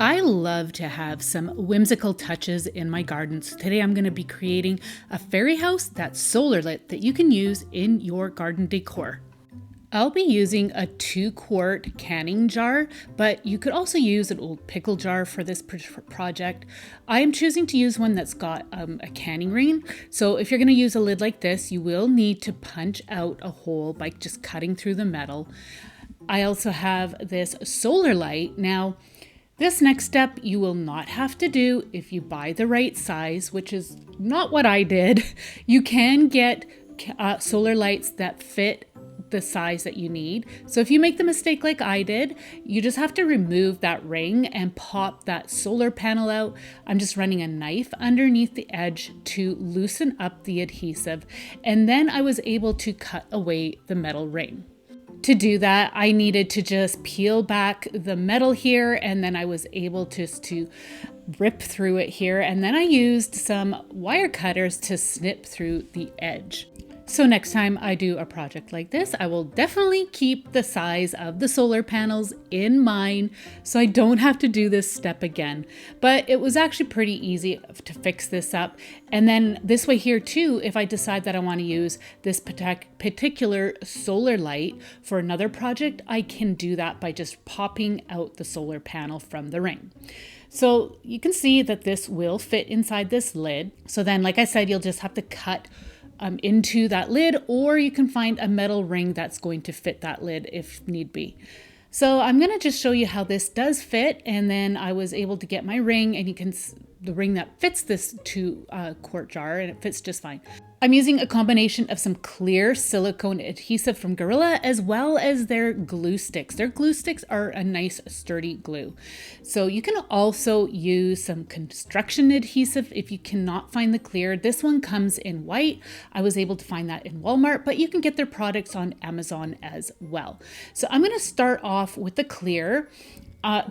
I love to have some whimsical touches in my garden. So today I'm going to be creating a fairy house that's solar lit that you can use in your garden decor. I'll be using a 2-quart canning jar, but you could also use an old pickle jar for this project. I am choosing to use one that's got a canning ring. So if you're going to use a lid like this, you will need to punch out a hole by just cutting through the metal. I also have this solar light. Now, this next step you will not have to do if you buy the right size, which is not what I did. You can get solar lights that fit the size that you need. So if you make the mistake like I did, you just have to remove that ring and pop that solar panel out. I'm just running a knife underneath the edge to loosen up the adhesive, and then I was able to cut away the metal ring. To do that, I needed to just peel back the metal here, and then I was able to rip through it here, and then I used some wire cutters to snip through the edge. So next time I do a project like this, I will definitely keep the size of the solar panels in mind so I don't have to do this step again. But it was actually pretty easy to fix this up. And then this way here too, if I decide that I want to use this particular solar light for another project, I can do that by just popping out the solar panel from the ring. So you can see that this will fit inside this lid. So then, like I said, you'll just have to cut into that lid, or you can find a metal ring that's going to fit that lid if need be. So I'm going to just show you how this does fit, and then I was able to get my ring, and you can the ring that fits this 2-quart jar, and it fits just fine. I'm using a combination of some clear silicone adhesive from Gorilla as well as their glue sticks. Their glue sticks are a nice sturdy glue. So you can also use some construction adhesive if you cannot find the clear. This one comes in white. I was able to find that in Walmart, but you can get their products on Amazon as well. So I'm going to start off with the clear.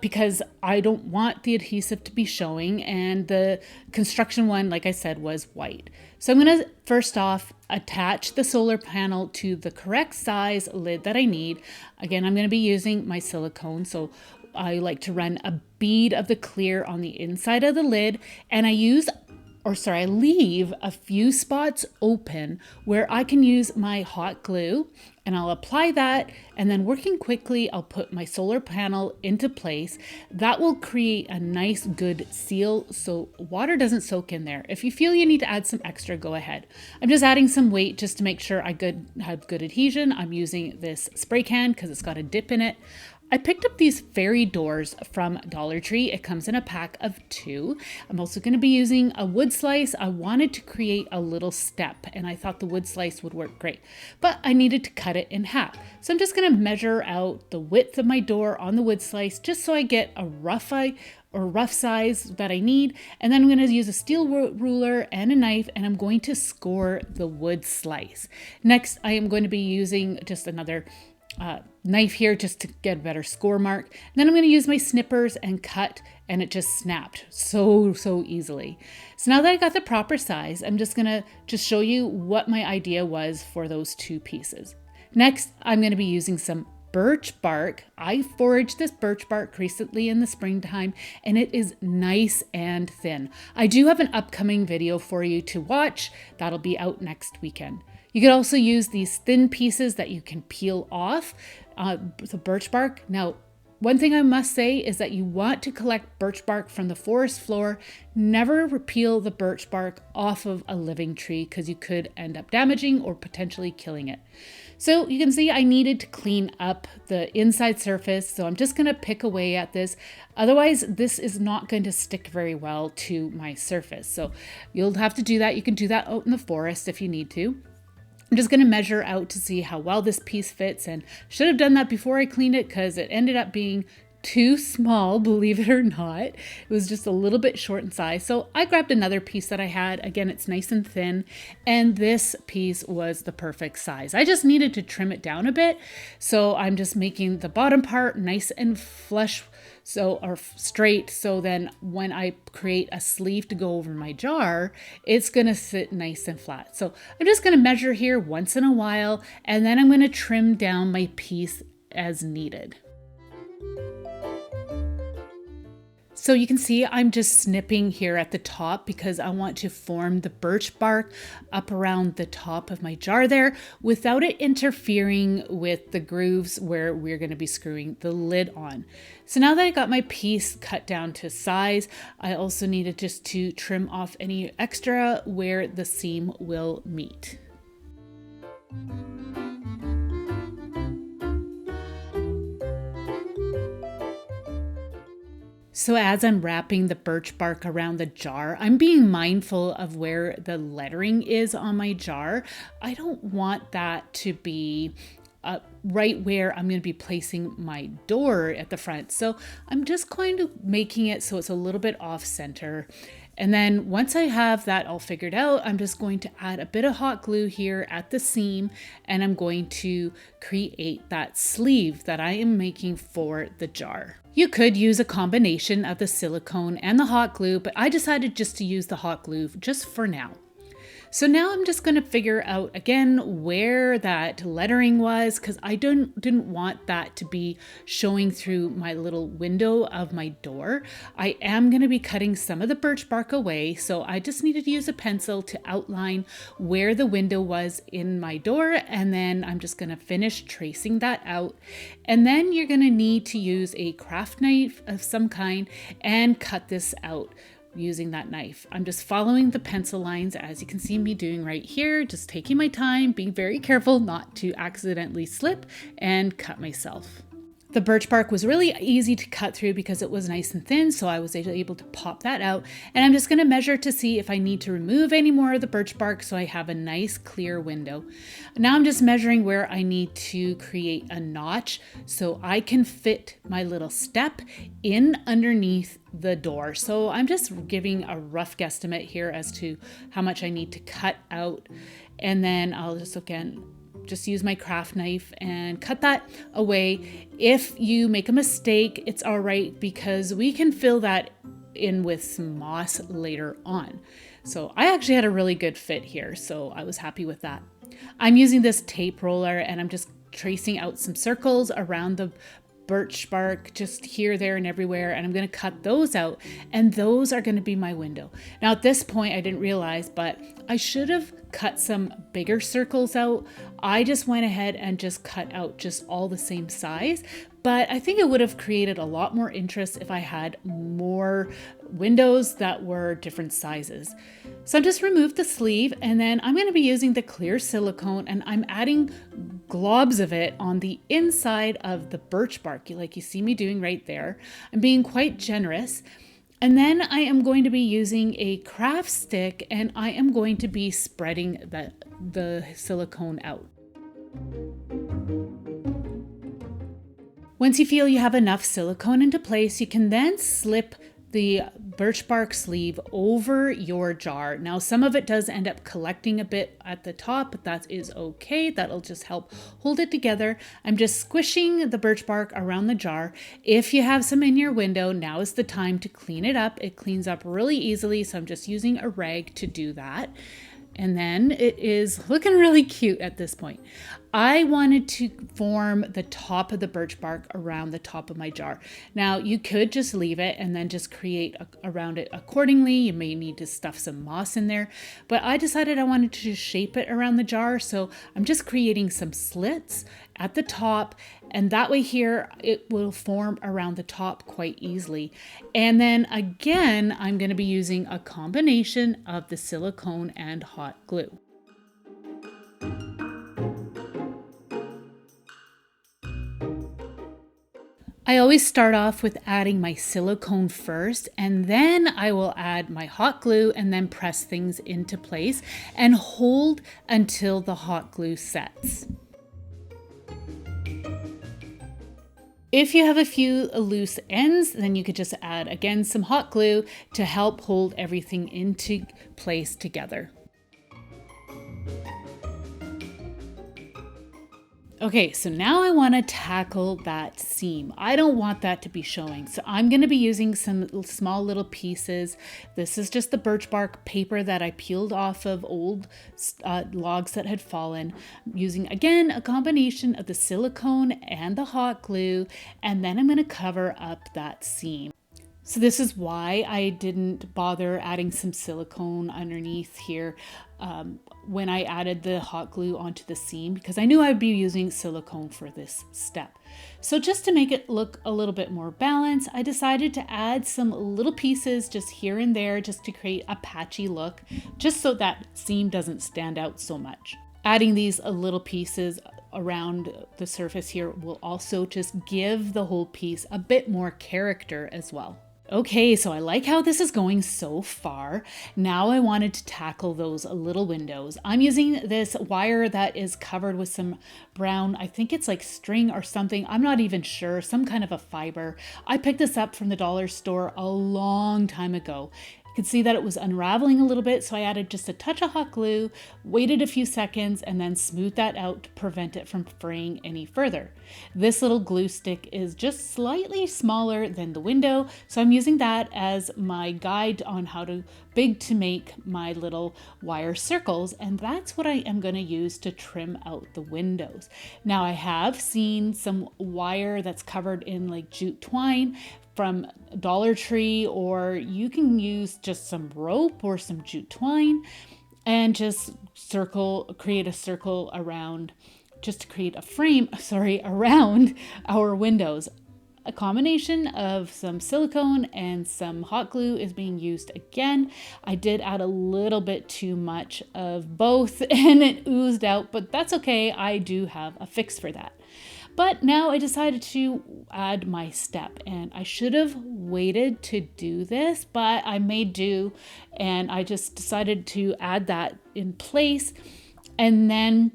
Because I don't want the adhesive to be showing, and the construction one, like I said, was white. So I'm going to first off attach the solar panel to the correct size lid that I need. Again, I'm going to be using my silicone, so I like to run a bead of the clear on the inside of the lid, and I leave a few spots open where I can use my hot glue, and I'll apply that, and then working quickly, I'll put my solar panel into place. That will create a nice good seal so water doesn't soak in there. If you feel you need to add some extra, go ahead. I'm just adding some weight just to make sure I have good adhesion. I'm using this spray can because it's got a dip in it. I picked up these fairy doors from Dollar Tree. It comes in a pack of 2. I'm also going to be using a wood slice. I wanted to create a little step, and I thought the wood slice would work great, but I needed to cut it in half. So I'm just going to measure out the width of my door on the wood slice just so I get a rough size that I need. And then I'm going to use a steel ruler and a knife, and I'm going to score the wood slice. Next, I am going to be using just another knife here just to get a better score mark. And then I'm going to use my snippers and cut, and it just snapped so easily. So now that I got the proper size, I'm just going to show you what my idea was for those 2 pieces. Next, I'm going to be using some birch bark. I foraged this birch bark recently in the springtime, and it is nice and thin. I do have an upcoming video for you to watch. That'll be out next weekend. You could also use these thin pieces that you can peel off the birch bark. Now, one thing I must say is that you want to collect birch bark from the forest floor. Never peel the birch bark off of a living tree because you could end up damaging or potentially killing it. So you can see I needed to clean up the inside surface. So I'm just going to pick away at this. Otherwise, this is not going to stick very well to my surface. So you'll have to do that. You can do that out in the forest if you need to. I'm just going to measure out to see how well this piece fits, and should have done that before I cleaned it because it ended up being too small, believe it or not. It was just a little bit short in size. So I grabbed another piece that I had. Again, it's nice and thin, and this piece was the perfect size. I just needed to trim it down a bit. So I'm just making the bottom part nice and flush, or straight, so then when I create a sleeve to go over my jar, it's going to sit nice and flat. So I'm just going to measure here once in a while, and then I'm going to trim down my piece as needed. So you can see I'm just snipping here at the top because I want to form the birch bark up around the top of my jar there without it interfering with the grooves where we're going to be screwing the lid on. So now that I got my piece cut down to size, I also needed just to trim off any extra where the seam will meet. So as I'm wrapping the birch bark around the jar, I'm being mindful of where the lettering is on my jar. I don't want that to be right where I'm going to be placing my door at the front. So I'm just kind of making it so it's a little bit off center. And then once I have that all figured out, I'm just going to add a bit of hot glue here at the seam, and I'm going to create that sleeve that I am making for the jar. You could use a combination of the silicone and the hot glue, but I decided just to use the hot glue just for now. So now I'm just going to figure out again where that lettering was, because I didn't want that to be showing through my little window of my door. I am going to be cutting some of the birch bark away, so I just needed to use a pencil to outline where the window was in my door, and then I'm just going to finish tracing that out. And then you're going to need to use a craft knife of some kind and cut this out using that knife. I'm just following the pencil lines as you can see me doing right here, just taking my time, being very careful not to accidentally slip and cut myself. The birch bark was really easy to cut through because it was nice and thin, so I was able to pop that out. And I'm just going to measure to see if I need to remove any more of the birch bark so I have a nice clear window. Now I'm just measuring where I need to create a notch so I can fit my little step in underneath the door. So I'm just giving a rough guesstimate here as to how much I need to cut out. And then I'll just use my craft knife and cut that away. If you make a mistake, it's all right because we can fill that in with some moss later on. So I actually had a really good fit here, so I was happy with that. I'm using this tape roller and I'm just tracing out some circles around the birch bark, just here, there, and everywhere, and I'm going to cut those out, and those are going to be my window. Now at this point I didn't realize, but I should have cut some bigger circles out. I just went ahead and just cut out just all the same size, but I think it would have created a lot more interest if I had more windows that were different sizes. So I just removed the sleeve, and then I'm going to be using the clear silicone, and I'm adding globs of it on the inside of the birch bark, like you see me doing right there. I'm being quite generous. And then I am going to be using a craft stick, and I am going to be spreading the silicone out. Once you feel you have enough silicone into place, you can then slip the birch bark sleeve over your jar. Now, some of it does end up collecting a bit at the top, but that is okay. That'll just help hold it together. I'm just squishing the birch bark around the jar. If you have some in your window, now is the time to clean it up. It cleans up really easily, so I'm just using a rag to do that. And then it is looking really cute at this point. I wanted to form the top of the birch bark around the top of my jar. Now you could just leave it and then just create around it accordingly. You may need to stuff some moss in there, but I decided I wanted to shape it around the jar. So I'm just creating some slits at the top, and that way here it will form around the top quite easily. And then again, I'm going to be using a combination of the silicone and hot glue. I always start off with adding my silicone first, and then I will add my hot glue and then press things into place and hold until the hot glue sets. If you have a few loose ends, then you could just add again some hot glue to help hold everything into place together. Okay, so now I want to tackle that seam. I don't want that to be showing, so I'm going to be using some small little pieces. This is just the birch bark paper that I peeled off of old logs that had fallen. I'm using, again, a combination of the silicone and the hot glue, and then I'm going to cover up that seam. So this is why I didn't bother adding some silicone underneath here when I added the hot glue onto the seam, because I knew I'd be using silicone for this step. So just to make it look a little bit more balanced, I decided to add some little pieces just here and there just to create a patchy look, just so that seam doesn't stand out so much. Adding these little pieces around the surface here will also just give the whole piece a bit more character as well. Okay, so I like how this is going so far. Now I wanted to tackle those little windows. I'm using this wire that is covered with some brown, I think it's like string or something. I'm not even sure, some kind of a fiber. I picked this up from the dollar store a long time ago. You could see that it was unraveling a little bit, so I added just a touch of hot glue, waited a few seconds, and then smoothed that out to prevent it from fraying any further. This little glue stick is just slightly smaller than the window, so I'm using that as my guide on how big to make my little wire circles, and that's what I am going to use to trim out the windows. Now I have seen some wire that's covered in like jute twine from Dollar Tree, or you can use just some rope or some jute twine and just create a circle around, just to create a frame, around our windows. A combination of some silicone and some hot glue is being used again. I did add a little bit too much of both and it oozed out, but that's okay. I do have a fix for that. But now I decided to add my step, and I should have waited to do this, but I made do, and I just decided to add that in place. And then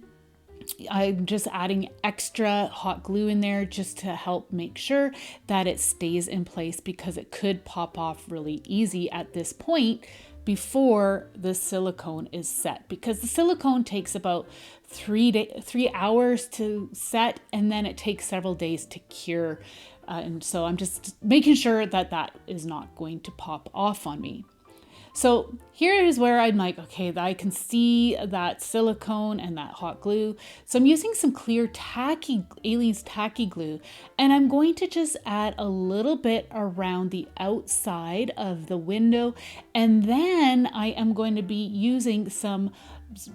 I'm just adding extra hot glue in there just to help make sure that it stays in place, because it could pop off really easy at this point before the silicone is set, because the silicone takes about 3 hours to set, and then it takes several days to cure. And so I'm just making sure that that is not going to pop off on me. So here is where I'm like, okay, I can see that silicone and that hot glue. So I'm using some clear Aleene's tacky glue, and I'm going to just add a little bit around the outside of the window. And then I am going to be using some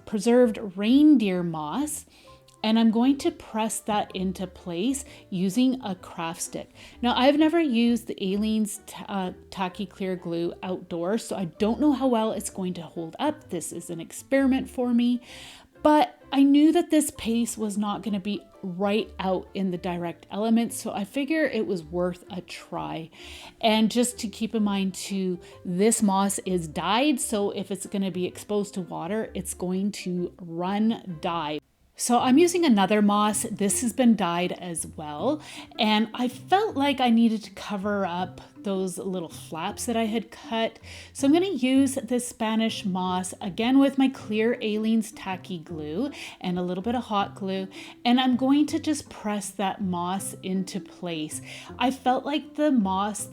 preserved reindeer moss, and I'm going to press that into place using a craft stick. Now, I've never used the Aleene's tacky clear glue outdoors, so I don't know how well it's going to hold up. This is an experiment for me, but I knew that this paste was not going to be right out in the direct elements, so I figure it was worth a try. And just to keep in mind too, this moss is dyed, so if it's going to be exposed to water, it's going to run dye. So I'm using another moss. This has been dyed as well. And I felt like I needed to cover up those little flaps that I had cut. So I'm going to use this Spanish moss again with my clear Aleene's tacky glue and a little bit of hot glue. And I'm going to just press that moss into place. I felt like the moss,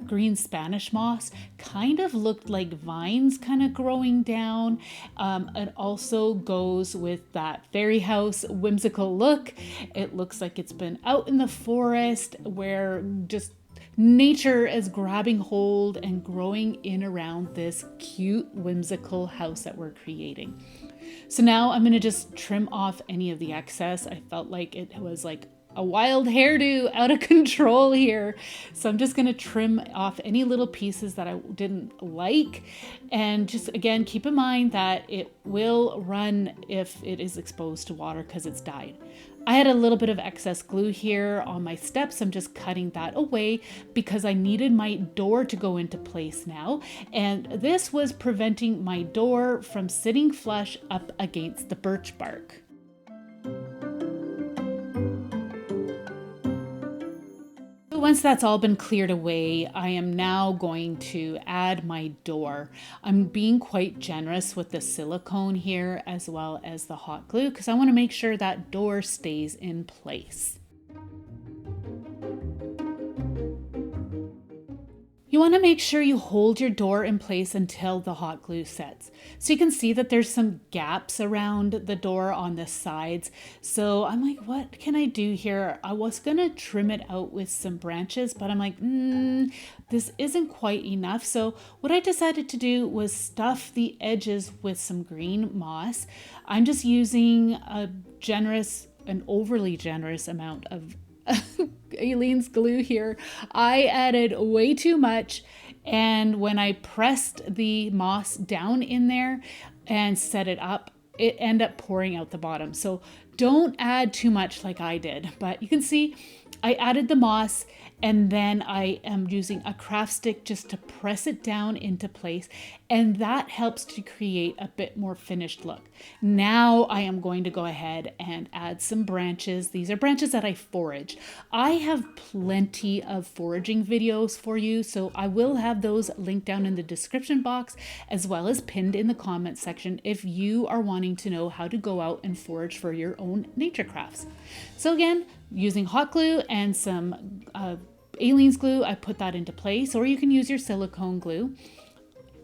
green Spanish moss, kind of looked like vines kind of growing down. It also goes with that fairy house whimsical look. It looks like it's been out in the forest where just nature is grabbing hold and growing in around this cute whimsical house that we're creating. So now I'm going to just trim off any of the excess. I felt like it was like a wild hairdo out of control here. So I'm just going to trim off any little pieces that I didn't like. And just again, keep in mind that it will run if it is exposed to water because it's dyed. I had a little bit of excess glue here on my steps. I'm just cutting that away because I needed my door to go into place now. And this was preventing my door from sitting flush up against the birch bark. Once that's all been cleared away, I am now going to add my door. I'm being quite generous with the silicone here as well as the hot glue because I want to make sure that door stays in place. You want to make sure you hold your door in place until the hot glue sets. So you can see that there's some gaps around the door on the sides. So I'm like, what can I do here? I was going to trim it out with some branches, but I'm like, this isn't quite enough. So what I decided to do was stuff the edges with some green moss. I'm just using an overly generous amount of Aleene's glue here. I added way too much, and when I pressed the moss down in there and set it up, it ended up pouring out the bottom. So don't add too much like I did, but you can see I added the moss, and then I am using a craft stick just to press it down into place, and that helps to create a bit more finished look. Now I am going to go ahead and add some branches. These are branches that I forage. I have plenty of foraging videos for you, so I will have those linked down in the description box as well as pinned in the comment section if you are wanting to know how to go out and forage for your own nature crafts. So again, using hot glue and some Aleene's glue, I put that into place, or you can use your silicone glue.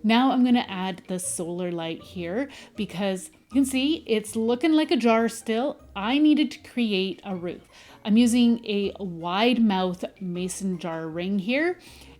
Now I'm going to add the solar light here because you can see it's looking like a jar still. I needed to create a roof. I'm using a wide mouth mason jar ring here,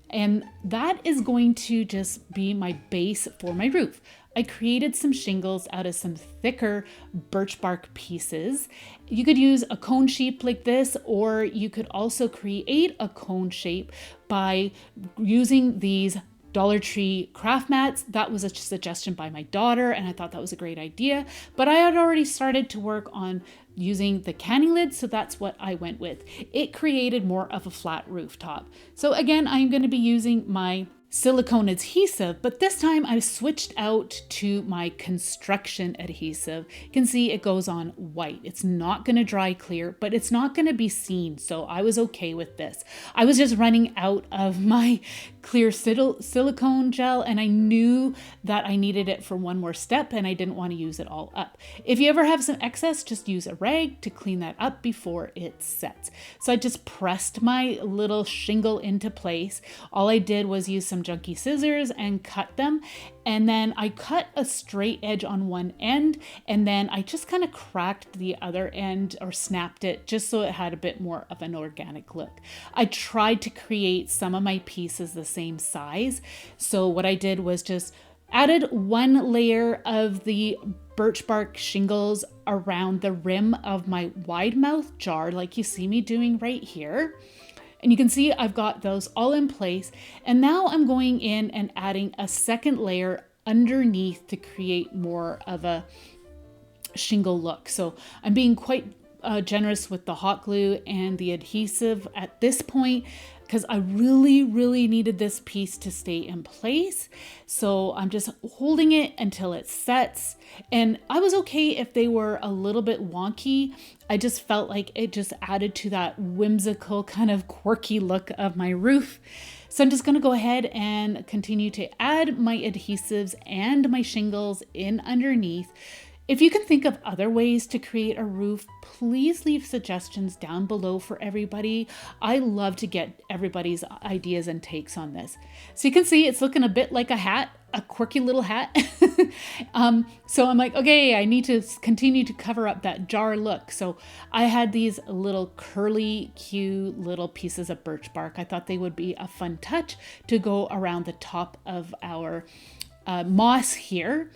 and that is going to just be my base for my roof. I created some shingles out of some thicker birch bark pieces. You could use a cone shape like this, or you could also create a cone shape by using these Dollar Tree craft mats. That was a suggestion by my daughter, and I thought that was a great idea. But I had already started to work on using the canning lid, so that's what I went with. It created more of a flat rooftop. So again, I'm going to be using my silicone adhesive, but this time I've switched out to my construction adhesive. You can see it goes on white. It's not going to dry clear, but it's not going to be seen, so I was okay with this. I was just running out of my clear silicone gel, and I knew that I needed it for one more step, and I didn't want to use it all up. If you ever have some excess, just use a rag to clean that up before it sets. So I just pressed my little shingle into place. All I did was use some junky scissors and cut them, and then I cut a straight edge on one end, and then I just kind of cracked the other end or snapped it just so it had a bit more of an organic look. I tried to create some of my pieces the same size, so what I did was just added one layer of the birch bark shingles around the rim of my wide mouth jar like you see me doing right here. And you can see I've got those all in place. And now I'm going in and adding a second layer underneath to create more of a shingle look. So I'm being quite generous with the hot glue and the adhesive at this point because I really needed this piece to stay in place. So I'm just holding it until it sets. And I was okay if they were a little bit wonky. I just felt like it just added to that whimsical kind of quirky look of my roof. So I'm just going to go ahead and continue to add my adhesives and my shingles in underneath. If you can think of other ways to create a roof, please leave suggestions down below for everybody. I love to get everybody's ideas and takes on this. So you can see it's looking a bit like a hat, a quirky little hat. So I'm like, okay, I need to continue to cover up that jar look. So I had these little curly, cute little pieces of birch bark. I thought they would be a fun touch to go around the top of our moss here,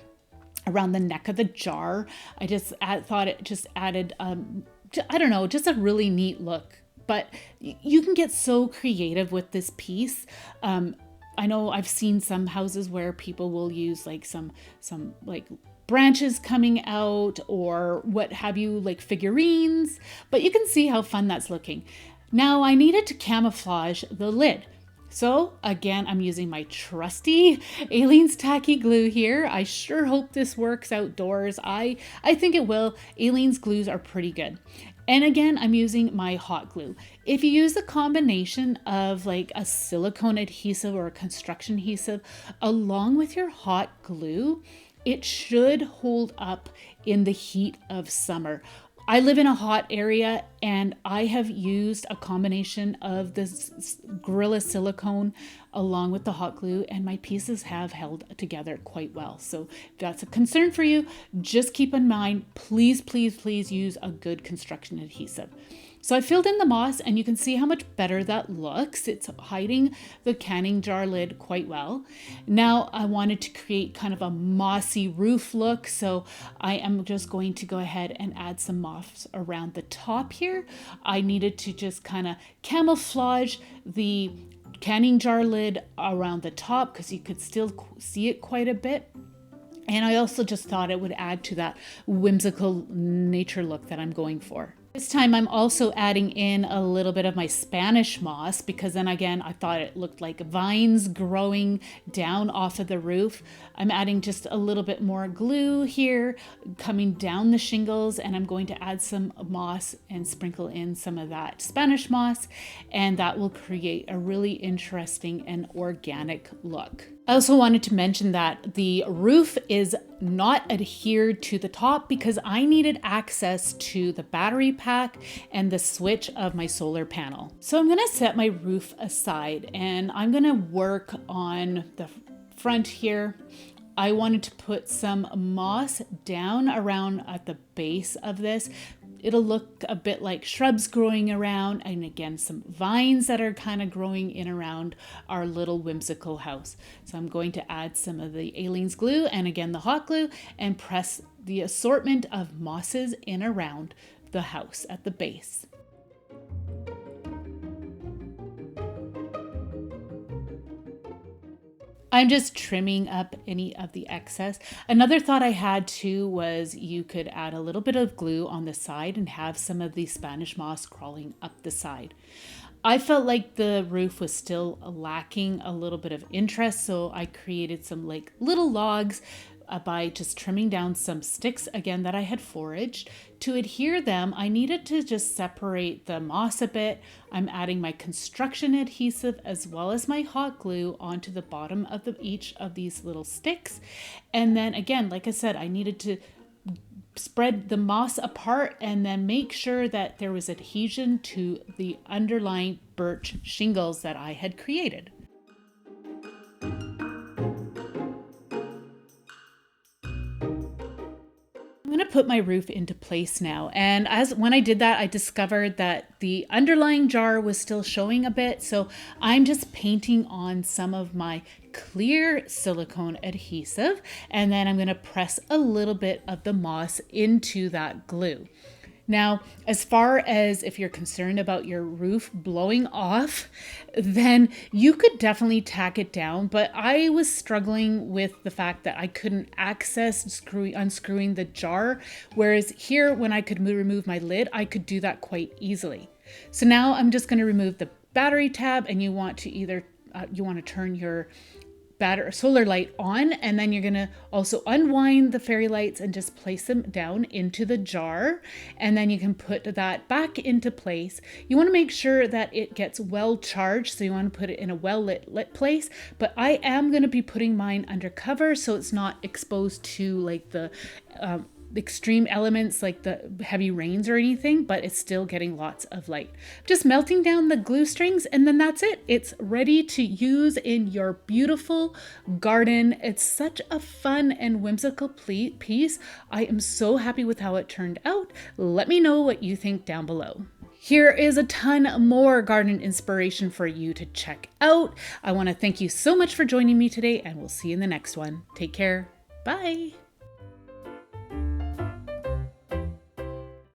around the neck of the jar. I just thought it just added, I don't know, just a really neat look. But you can get so creative with this piece. I know I've seen some houses where people will use like some like branches coming out or what have you, like figurines, but you can see how fun that's looking. Now I needed to camouflage the lid. So again, I'm using my trusty Aleene's tacky glue here. I sure hope this works outdoors. I think it will. Aleene's glues are pretty good. And again, I'm using my hot glue. If you use a combination of like a silicone adhesive or a construction adhesive along with your hot glue, it should hold up in the heat of summer. I live in a hot area and I have used a combination of this Gorilla Silicone along with the hot glue, and my pieces have held together quite well. So if that's a concern for you, just keep in mind, please, please, please use a good construction adhesive. So I filled in the moss and you can see how much better that looks. It's hiding the canning jar lid quite well. Now I wanted to create kind of a mossy roof look. So I am just going to go ahead and add some moss around the top here. I needed to just kind of camouflage the canning jar lid around the top because you could still see it quite a bit. And I also just thought it would add to that whimsical nature look that I'm going for. This time I'm also adding in a little bit of my Spanish moss because then again, I thought it looked like vines growing down off of the roof. I'm adding just a little bit more glue here coming down the shingles, and I'm going to add some moss and sprinkle in some of that Spanish moss, and that will create a really interesting and organic look. I also wanted to mention that the roof is not adhered to the top because I needed access to the battery pack and the switch of my solar panel. So I'm gonna set my roof aside and I'm gonna work on the front here. I wanted to put some moss down around at the base of this. It'll look a bit like shrubs growing around, and again, some vines that are kind of growing in around our little whimsical house. So I'm going to add some of the Aleene's glue and again the hot glue and press the assortment of mosses in around the house at the base. I'm just trimming up any of the excess. Another thought I had too was you could add a little bit of glue on the side and have some of the Spanish moss crawling up the side. I felt like the roof was still lacking a little bit of interest, so I created some like little logs by just trimming down some sticks again that I had foraged. To adhere them, I needed to just separate the moss a bit. I'm adding my construction adhesive as well as my hot glue onto the bottom of each of these little sticks. And then again, like I said, I needed to spread the moss apart and then make sure that there was adhesion to the underlying birch shingles that I had created. I'm going to put my roof into place now, and when I did that, I discovered that the underlying jar was still showing a bit, so I'm just painting on some of my clear silicone adhesive, and then I'm going to press a little bit of the moss into that glue. Now, as far as if you're concerned about your roof blowing off, then you could definitely tack it down. But I was struggling with the fact that I couldn't access unscrewing the jar. Whereas here, when I could remove my lid, I could do that quite easily. So now I'm just going to remove the battery tab, and you want to either turn your solar light on, and then you're going to also unwind the fairy lights and just place them down into the jar, and then you can put that back into place. You want to make sure that it gets well charged, so you want to put it in a well lit place, but I am going to be putting mine under cover so it's not exposed to like the extreme elements like the heavy rains or anything, but it's still getting lots of light. Just melting down the glue strings, and then that's it. It's ready to use in your beautiful garden. It's such a fun and whimsical piece. I am so happy with how it turned out. Let me know what you think down below. Here is a ton more garden inspiration for you to check out. I want to thank you so much for joining me today, and we'll see you in the next one. Take care. Bye.